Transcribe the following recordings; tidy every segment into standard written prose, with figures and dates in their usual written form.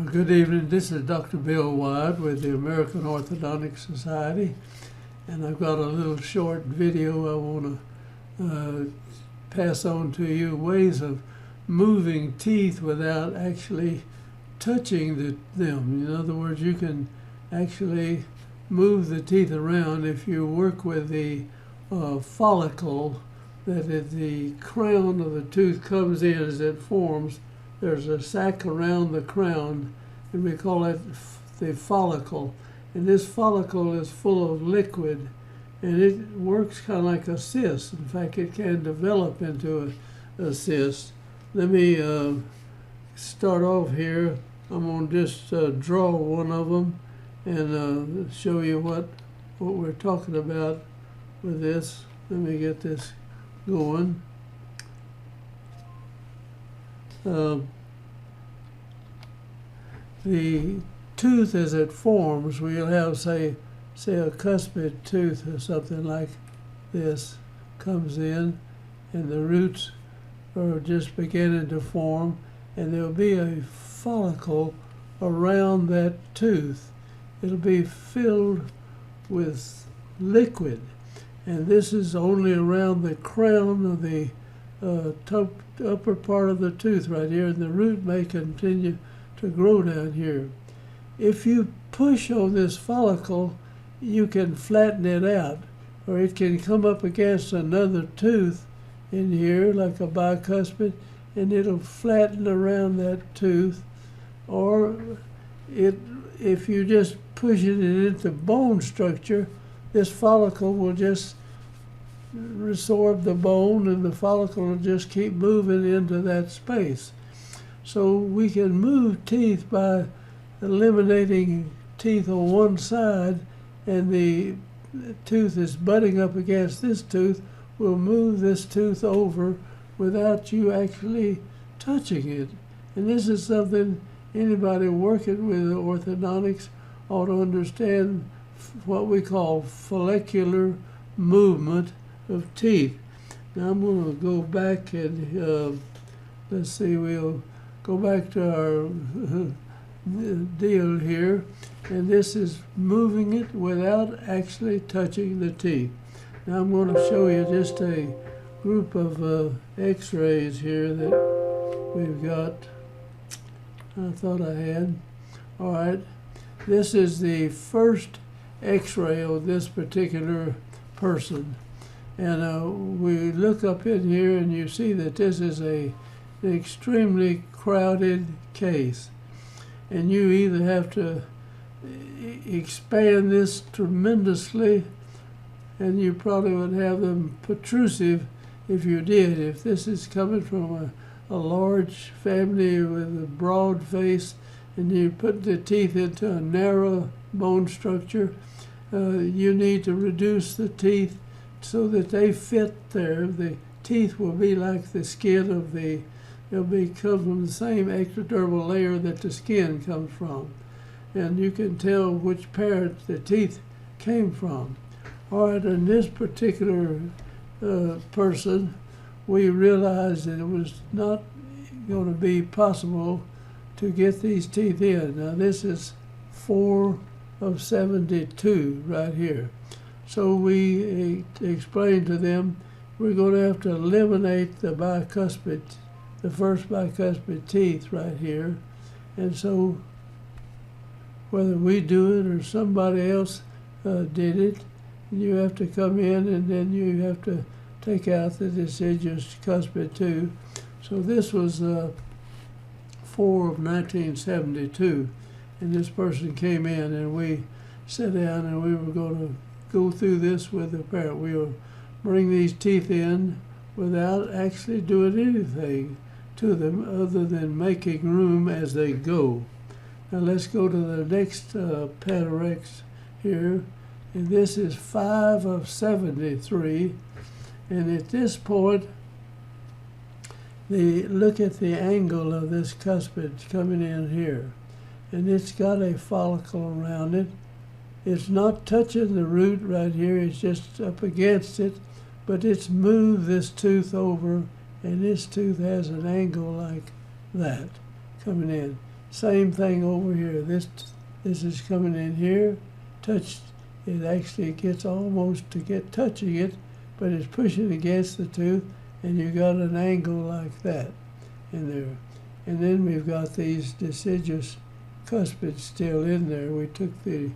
Good evening. This is Dr. Bill Wyatt with the American Orthodontic Society, and I've got a little short video I want to pass on to you, ways of moving teeth without actually touching them. In other words, you can actually move the teeth around if you work with the follicle that at the crown of the tooth comes in as it forms. There's a sac around the crown, and we call it the follicle. And this follicle is full of liquid, and it works kind of like a cyst. In fact, it can develop into a cyst. Let me start off here. I'm going to just draw one of them and show you what we're talking about with this. Let me get this going. The tooth as it forms, we'll have say a cuspid tooth or something like this comes in, and the roots are just beginning to form, and there'll be a follicle around that tooth. It'll be filled with liquid, and this is only around the crown of the upper part of the tooth right here, and the root may continue to grow down here. If you push on this follicle, you can flatten it out, or it can come up against another tooth in here like a bicuspid, and it'll flatten around that tooth. Or if you just push it into bone structure, this follicle will just resorb the bone, and the follicle will just keep moving into that space. So we can move teeth by eliminating teeth on one side, and the tooth is butting up against this tooth. We'll move this tooth over without you actually touching it. And this is something anybody working with orthodontics ought to understand, what we call follicular movement of teeth. Now I'm going to go back and let's see, we'll go back to our deal here, and this is moving it without actually touching the teeth. Now I'm going to show you just a group of x-rays here that we've got. I thought I had. All right, this is the first x-ray of this particular person. And we look up in here, and you see that this is an extremely crowded case. And you either have to expand this tremendously, and you probably would have them protrusive if you did. If this is coming from a large family with a broad face, and you put the teeth into a narrow bone structure, you need to reduce the teeth so that they fit there. The teeth will be like the skin of they'll come from the same ectodermal layer that the skin comes from. And you can tell which parent the teeth came from. All right, in this particular person, we realized that it was not going to be possible to get these teeth in. Now this is 4 of 72 right here. So we explained to them, we're going to have to eliminate the first bicuspid teeth right here. And so whether we do it or somebody else did it, you have to come in, and then you have to take out the deciduous cuspid tooth. So this was 4 of 1972, and this person came in, and we sat down, and we were going to go through this with the parent. We will bring these teeth in without actually doing anything to them other than making room as they go. Now let's go to the next Panorex here, and this is 5 of 73. And at this point, look at the angle of this cuspid coming in here, and it's got a follicle around it. It's not touching the root right here, it's just up against it, but it's moved this tooth over, and this tooth has an angle like that coming in. Same thing over here. This is coming in here, touched. It actually gets almost to get touching it, but it's pushing against the tooth, and you got an angle like that in there. And then we've got these deciduous cuspids still in there. We took the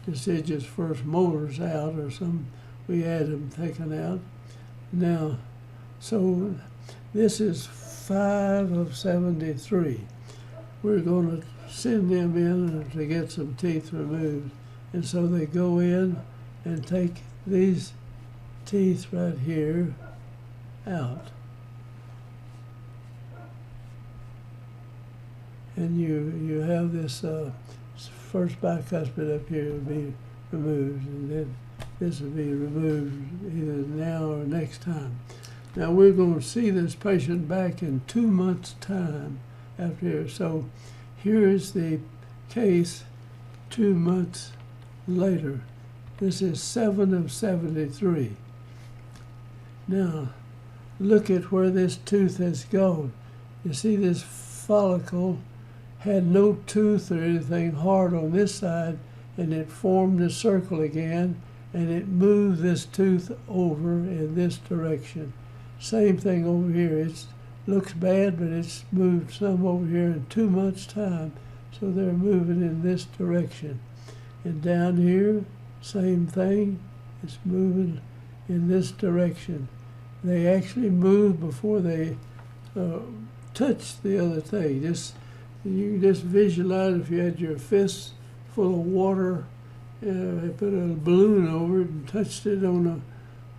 deciduous first molars out, or we had them taken out. Now, so this is 5 of 73. We're going to send them in to get some teeth removed. And so they go in and take these teeth right here out. And you have this first bicuspid up here to be removed, and then this will be removed either now or next time. Now we're going to see this patient back in 2 months' time after here. So here's the case 2 months later. This is 7 of 73. Now look at where this tooth has gone. You see this follicle had no tooth or anything hard on this side, and it formed a circle again, and it moved this tooth over in this direction. Same thing over here. It looks bad, but it's moved some over here in 2 months' time, so they're moving in this direction. And down here, same thing. It's moving in this direction. They actually move before they touch the other thing. You can just visualize if you had your fist full of water, put a balloon over it and touched it on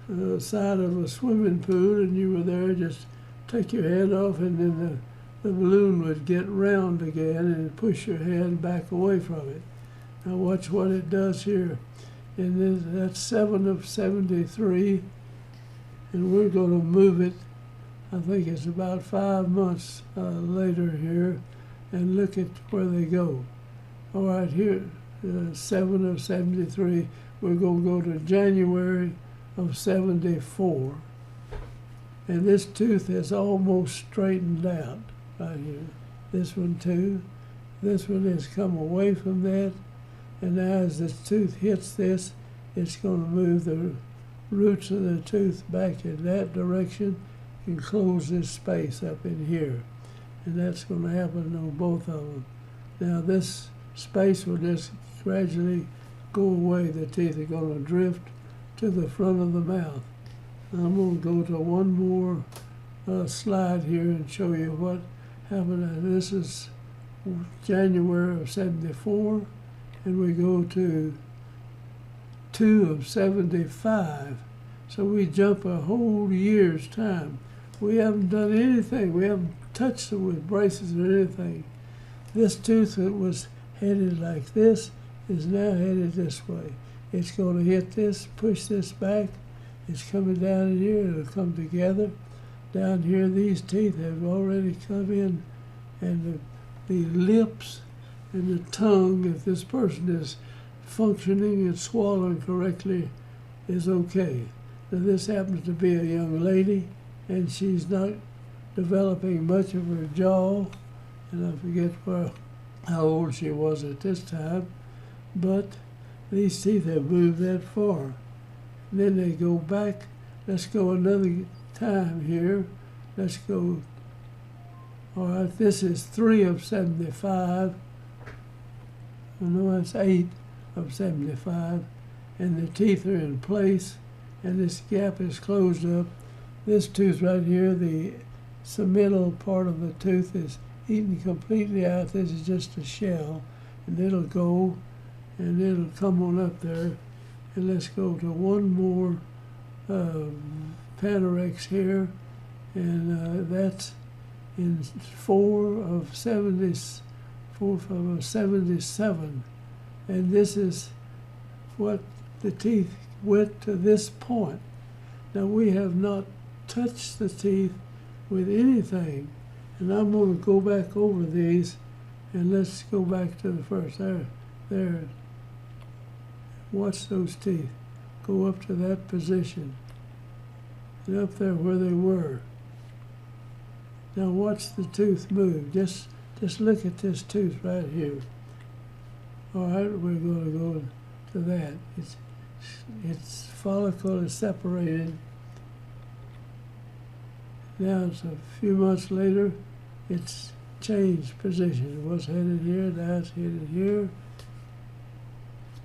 the side of a swimming pool, and you were there, just take your hand off, and then the balloon would get round again and push your hand back away from it. Now watch what it does here. And that's 7 of 73, and we're going to move it, I think it's about 5 months later here, and look at where they go. All right, here, 7 of 73, we're going to go to January of 74. And this tooth is almost straightened out right here. This one too. This one has come away from that. And now as this tooth hits this, it's going to move the roots of the tooth back in that direction and close this space up in here. And that's going to happen on both of them. Now this space will just gradually go away. The teeth are going to drift to the front of the mouth. I'm going to go to one more slide here and show you what happened. This is January of 74, and we go to 2 of 75. So we jump a whole year's time. We haven't done anything. We haven't touched them with braces or anything. This tooth that was headed like this is now headed this way. It's going to hit this, push this back. It's coming down in here. It'll come together. Down here, these teeth have already come in, and the lips and the tongue, if this person is functioning and swallowing correctly, is okay. Now, this happens to be a young lady, and she's not developing much of her jaw, and I forget how old she was at this time, but these teeth have moved that far. And then they go back. Let's go another time here. Let's go. All right, this is 3 of 75. No, that's 8 of 75. And the teeth are in place, and this gap is closed up. This tooth right here, the middle part of the tooth is eaten completely out. This is just a shell, and it'll go, and it'll come on up there. And let's go to one more Panorex here, and that's in 4 of 77. And this is what the teeth went to this point. Now we have not touched the teeth with anything, and I'm going to go back over these, and let's go back to the first. There. Watch those teeth. Go up to that position. And up there where they were. Now watch the tooth move. Just just look at this tooth right here. All right, we're going to go to that. Its follicle is separated. Now it's a few months later, it's changed position. It was headed here, now it's headed here.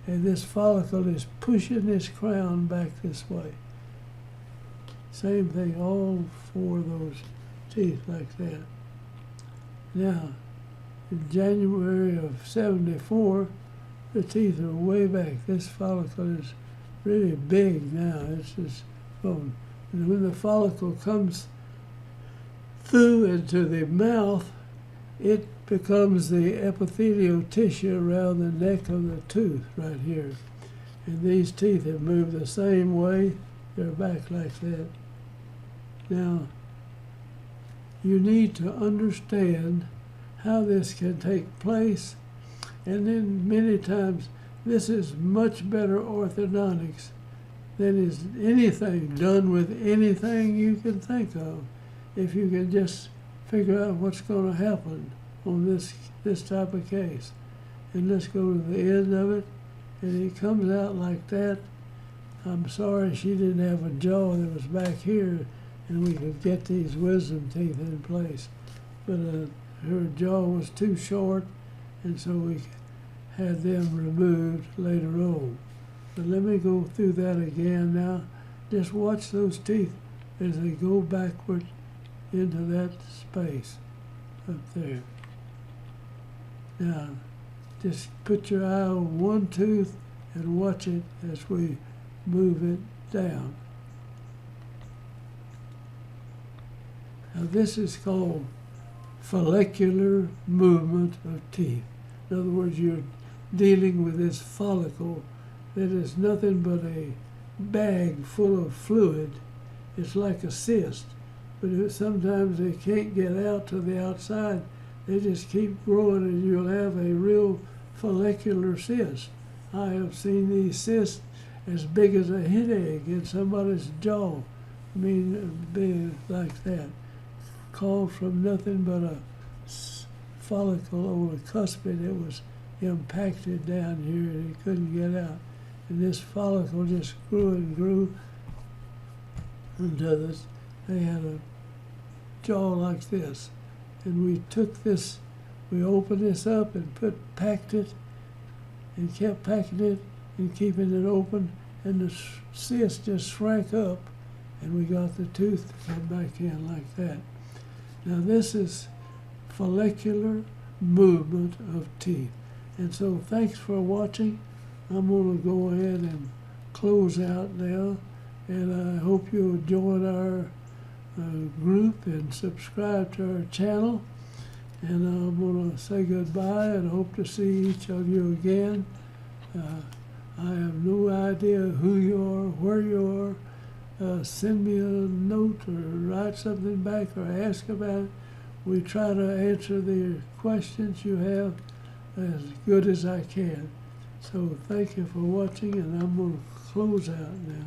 And this follicle is pushing this crown back this way. Same thing, all four of those teeth like that. Now, in January of '74, the teeth are way back. This follicle is really big now. It's just going. And when the follicle comes through into the mouth, it becomes the epithelial tissue around the neck of the tooth right here. And these teeth have moved the same way. They're back like that. Now, you need to understand how this can take place, and then many times this is much better orthodontics than is anything done with anything you can think of, if you can just figure out what's going to happen on this type of case. And let's go to the end of it, and it comes out like that. I'm sorry she didn't have a jaw that was back here and we could get these wisdom teeth in place, but her jaw was too short, and so we had them removed later on. But let me go through that again now. Just watch those teeth as they go backward into that space up there. Now, just put your eye on one tooth and watch it as we move it down. Now, this is called follicular movement of teeth. In other words, you're dealing with this follicle that is nothing but a bag full of fluid. It's like a cyst, but sometimes they can't get out to the outside. They just keep growing, and you'll have a real follicular cyst. I have seen these cysts as big as a hen egg in somebody's jaw. I mean, big like that. Called from nothing but a follicle on the cuspid that was impacted down here, and it couldn't get out. And this follicle just grew and grew until this. They had a jaw like this. And we took this, we opened this up and packed it, and kept packing it and keeping it open, and the cyst just shrank up, and we got the tooth to come back in like that. Now this is follicular movement of teeth. And so thanks for watching. I'm going to go ahead and close out now, and I hope you'll join our group and subscribe to our channel. And I'm going to say goodbye and hope to see each of you again. I have no idea who you are, where you are. Send me a note or write something back or ask about it. We try to answer the questions you have as good as I can. So thank you for watching, and I'm going to close out now.